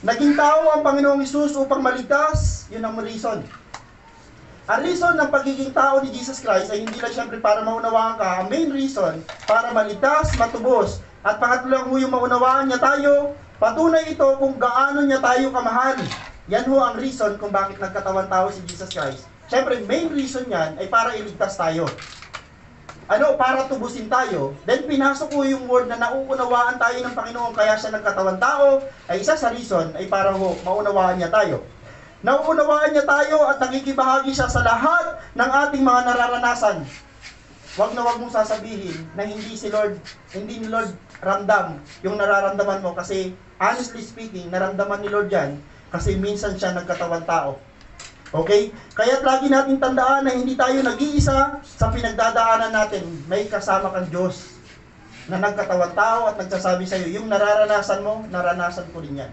Naging tao ang Panginoong Hesus upang maligtas, yun ang reason. Ang reason ng pagiging tao ni Jesus Christ ay hindi lang siyempre para maunawaan ka. Ang main reason, para maligtas, matubos. At pangatlo lang ho yung maunawaan niya tayo, patunay ito kung gaano niya tayo kamahal. Yan ho ang reason kung bakit nagkatawan tao si Jesus Christ. Siyempre, main reason yan ay para iligtas tayo. Para tubusin tayo. Then pinasok ko yung word na nauunawaan tayo ng Panginoon kaya siya nagkatawan tao, ay isa sa reason ay para maunawaan niya tayo. Nauunawaan niya tayo at nakikibahagi siya sa lahat ng ating mga nararanasan. Wag na wag mong sasabihin na hindi ni Lord ramdam yung nararamdaman mo kasi honestly speaking, naramdaman ni Lord yan kasi minsan siya nagkatawan tao. Okay? Kaya lagi natin tandaan na hindi tayo nag-iisa sa pinagdadaanan natin. May kasama kang Diyos na nagkatawan tao at nagsasabi sa iyo, yung nararanasan mo, naranasan ko rin yan.